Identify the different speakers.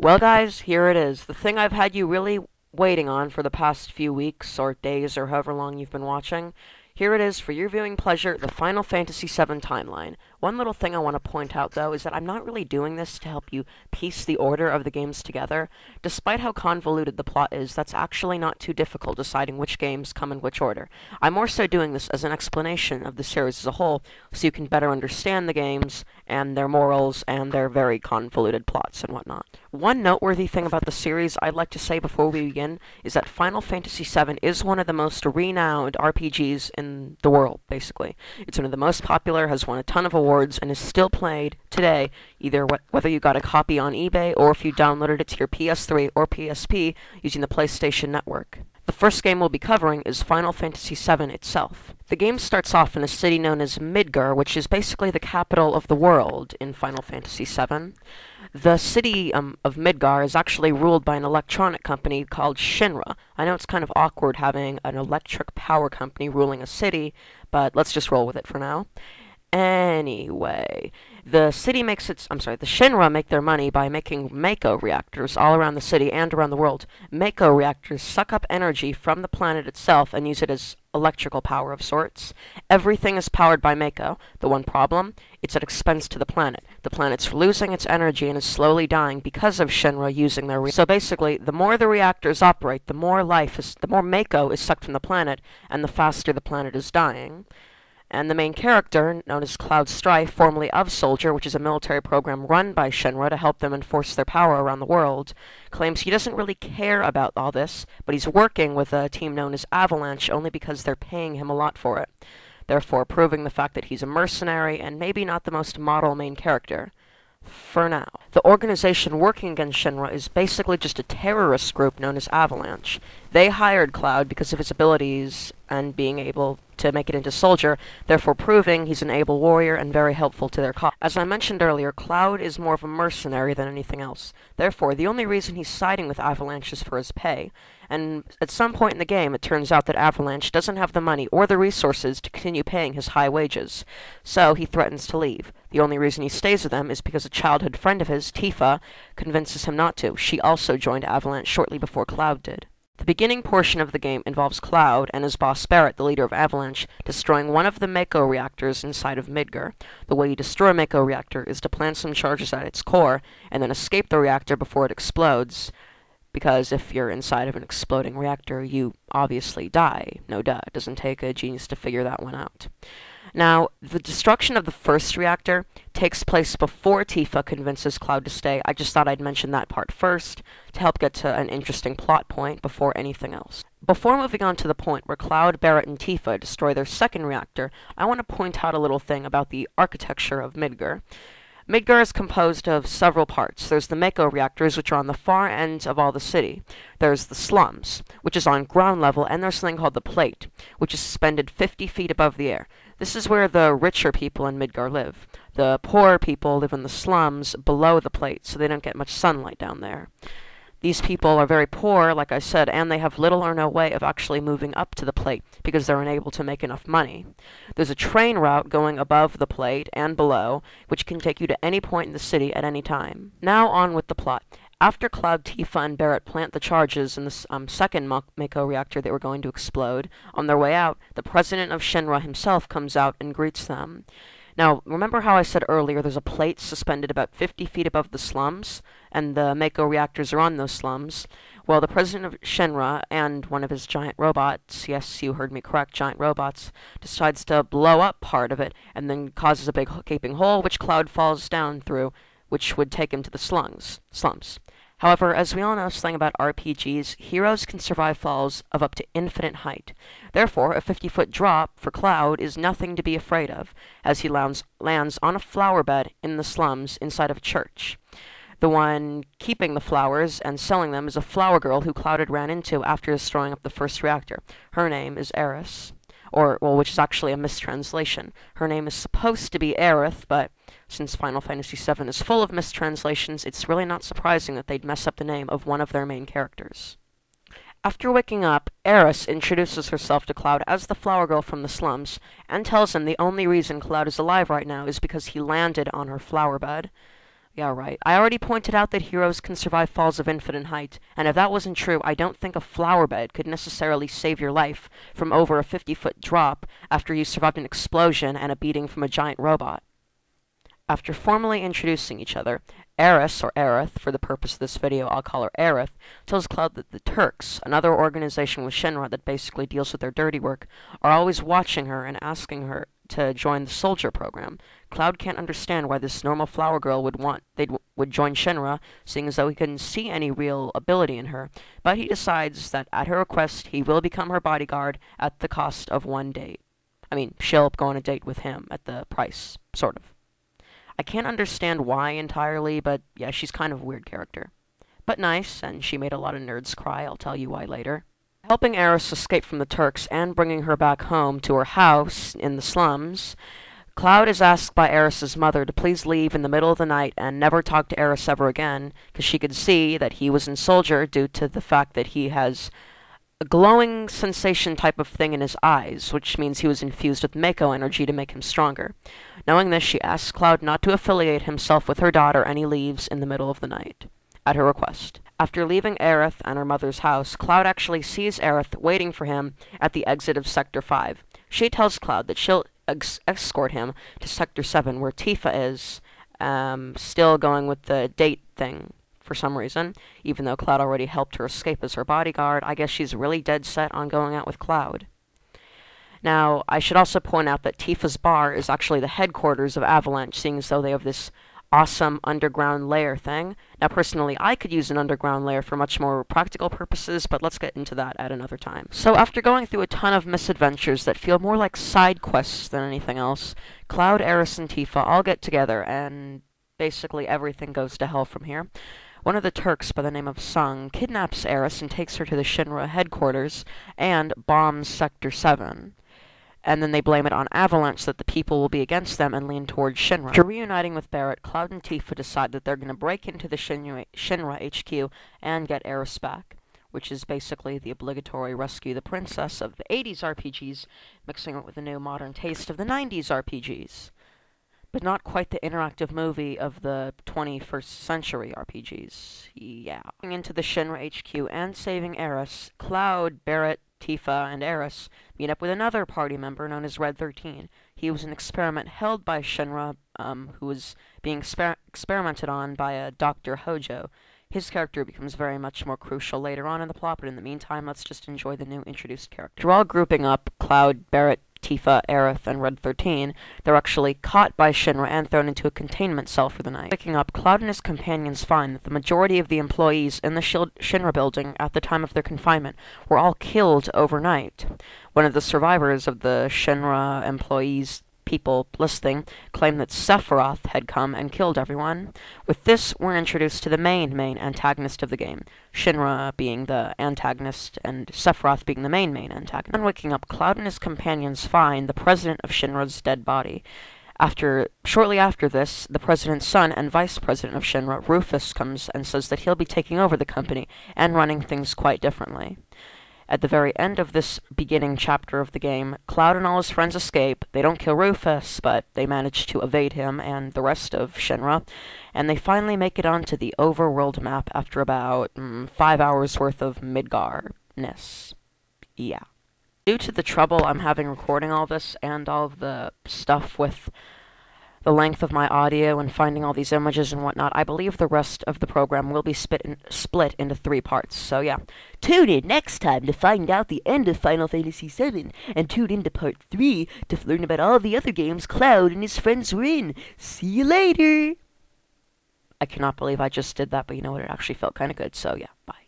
Speaker 1: Well, guys, here it is. The thing I've had you really waiting on for the past few weeks, or days, or however long you've been watching. Here it is for your viewing pleasure, the Final Fantasy VII timeline. One little thing I want to point out, though, is that I'm not really doing this to help you piece the order of the games together. Despite how convoluted the plot is, that's actually not too difficult deciding which games come in which order. I'm more so doing this as an explanation of the series as a whole, so you can better understand the games, and their morals, and their very convoluted plots and whatnot. One noteworthy thing about the series I'd like to say before we begin is that Final Fantasy VII is one of the most renowned RPGs in the world, basically. It's one of the most popular, has won a ton of awards, and is still played today, either whether you got a copy on eBay or if you downloaded it to your PS3 or PSP using the PlayStation Network. The first game we'll be covering is Final Fantasy VII itself. The game starts off in a city known as Midgar, which is basically the capital of the world in Final Fantasy VII. The city of Midgar is actually ruled by an electronic company called Shinra. I know it's kind of awkward having an electric power company ruling a city, but let's just roll with it for now. Anyway, the Shinra make their money by making Mako reactors all around the city and around the world. Mako reactors suck up energy from the planet itself and use it as electrical power of sorts. Everything is powered by Mako. The one problem? It's at expense to the planet. The planet's losing its energy and is slowly dying because of Shinra using their So basically, the more the reactors operate, the more Mako is sucked from the planet, and the faster the planet is dying. And the main character, known as Cloud Strife, formerly of Soldier, which is a military program run by Shinra to help them enforce their power around the world, claims he doesn't really care about all this, but he's working with a team known as Avalanche only because they're paying him a lot for it, therefore proving the fact that he's a mercenary and maybe not the most model main character. For now. The organization working against Shinra is basically just a terrorist group known as Avalanche. They hired Cloud because of his abilities and being able to make it into Soldier, therefore proving he's an able warrior and very helpful to their cause. As I mentioned earlier, Cloud is more of a mercenary than anything else. Therefore, the only reason he's siding with Avalanche is for his pay. And at some point in the game, it turns out that Avalanche doesn't have the money or the resources to continue paying his high wages. So he threatens to leave. The only reason he stays with them is because a childhood friend of his, Tifa, convinces him not to. She also joined Avalanche shortly before Cloud did. The beginning portion of the game involves Cloud and his boss Barret, the leader of Avalanche, destroying one of the Mako reactors inside of Midgar. The way you destroy a Mako reactor is to plant some charges at its core, and then escape the reactor before it explodes, because if you're inside of an exploding reactor, you obviously die. No duh, it doesn't take a genius to figure that one out. Now, the destruction of the first reactor takes place before Tifa convinces Cloud to stay. I just thought I'd mention that part first, to help get to an interesting plot point before anything else. Before moving on to the point where Cloud, Barret, and Tifa destroy their second reactor, I want to point out a little thing about the architecture of Midgar. Midgar is composed of several parts. There's the Mako reactors, which are on the far end of all the city. There's the slums, which is on ground level, and there's something called the plate, which is suspended 50 feet above the air. This is where the richer people in Midgar live. The poorer people live in the slums below the plate, so they don't get much sunlight down there. These people are very poor, like I said, and they have little or no way of actually moving up to the plate because they're unable to make enough money. There's a train route going above the plate and below, which can take you to any point in the city at any time. Now on with the plot. After Cloud, Tifa, and Barret plant the charges in the second Mako reactor that were going to explode, on their way out, the president of Shinra himself comes out and greets them. Now, remember how I said earlier there's a plate suspended about 50 feet above the slums, and the Mako reactors are on those slums? Well, the president of Shinra and one of his giant robots, yes, you heard me correct, giant robots, decides to blow up part of it, and then causes a big gaping hole which Cloud falls down through, which would take him to the slums. However, as we all know something about RPGs, heroes can survive falls of up to infinite height. Therefore, a 50-foot drop for Cloud is nothing to be afraid of, as he lands on a flower bed in the slums inside of a church. The one keeping the flowers and selling them is a flower girl who Cloud had ran into after destroying up the first reactor. Her name is Eris. Which is actually a mistranslation. Her name is supposed to be Aerith, but since Final Fantasy VII is full of mistranslations, it's really not surprising that they'd mess up the name of one of their main characters. After waking up, Eris introduces herself to Cloud as the flower girl from the slums, and tells him the only reason Cloud is alive right now is because he landed on her flower bed. Yeah, right. I already pointed out that heroes can survive falls of infinite height, and if that wasn't true, I don't think a flower bed could necessarily save your life from over a 50-foot drop after you survived an explosion and a beating from a giant robot. After formally introducing each other, Aerith, or Aerith, for the purpose of this video I'll call her Aerith, tells Cloud that the Turks, another organization with Shinra that basically deals with their dirty work, are always watching her and asking her to join the soldier program. Cloud can't understand why this normal flower girl would join Shinra, seeing as though he couldn't see any real ability in her, but he decides that at her request he will become her bodyguard at the cost of one date. I mean, she'll go on a date with him at the price, sort of. I can't understand why entirely, but yeah, she's kind of a weird character. But nice, and she made a lot of nerds cry, I'll tell you why later. Helping Aerith escape from the Turks and bringing her back home to her house in the slums, Cloud is asked by Aerith's mother to please leave in the middle of the night and never talk to Aerith ever again, because she could see that he was in Soldier due to the fact that he has a glowing sensation type of thing in his eyes, which means he was infused with Mako energy to make him stronger. Knowing this, she asks Cloud not to affiliate himself with her daughter, and he leaves in the middle of the night, at her request. After leaving Aerith and her mother's house, Cloud actually sees Aerith waiting for him at the exit of Sector 5. She tells Cloud that she'll escort him to Sector 7, where Tifa is, still going with the date thing for some reason. Even though Cloud already helped her escape as her bodyguard, I guess she's really dead set on going out with Cloud. Now, I should also point out that Tifa's bar is actually the headquarters of Avalanche, seeing as though they have this awesome underground lair thing. Now, personally, I could use an underground lair for much more practical purposes, but let's get into that at another time. So, after going through a ton of misadventures that feel more like side quests than anything else, Cloud, Aerith, and Tifa all get together, and basically everything goes to hell from here. One of the Turks, by the name of Sung, kidnaps Aerith and takes her to the Shinra headquarters and bombs Sector 7. And then they blame it on Avalanche that the people will be against them and lean towards Shinra. After reuniting with Barrett, Cloud and Tifa decide that they're going to break into the Shinra HQ and get Aerith back, which is basically the obligatory rescue the princess of the 80s RPGs, mixing it with the new modern taste of the 90s RPGs. But not quite the interactive movie of the 21st century RPGs. Yeah. Going into the Shinra HQ and saving Aerith, Cloud, Barrett, Tifa, and Aerith meet up with another party member known as Red 13. He was an experiment held by Shinra, who was being experimented on by a Dr. Hojo. His character becomes very much more crucial later on in the plot, but in the meantime, let's just enjoy the new introduced character. Through all grouping up, Cloud, Barrett, Tifa, Aerith, and Red 13, they're actually caught by Shinra and thrown into a containment cell for the night. Waking up, Cloud and his companions find that the majority of the employees in the Shinra building at the time of their confinement were all killed overnight. One of the survivors of the Shinra employees' people listing claimed that Sephiroth had come and killed everyone. With this, we're introduced to the main antagonist of the game, Shinra being the antagonist and Sephiroth being the main antagonist. On waking up, Cloud and his companions find the president of Shinra's dead body. Shortly after this, the president's son and vice president of Shinra, Rufus, comes and says that he'll be taking over the company and running things quite differently. At the very end of this beginning chapter of the game, Cloud and all his friends escape. They don't kill Rufus, but they manage to evade him and the rest of Shinra, and they finally make it onto the overworld map after about 5 hours worth of Midgar-ness. Yeah. Due to the trouble I'm having recording all this and all of the stuff with the length of my audio and finding all these images and whatnot, I believe the rest of the program will be split into 3 parts. So yeah, tune in next time to find out the end of Final Fantasy VII, and tune in to part 3 to learn about all the other games Cloud and his friends were in. See you later! I cannot believe I just did that, but you know what, it actually felt kind of good, so yeah, bye.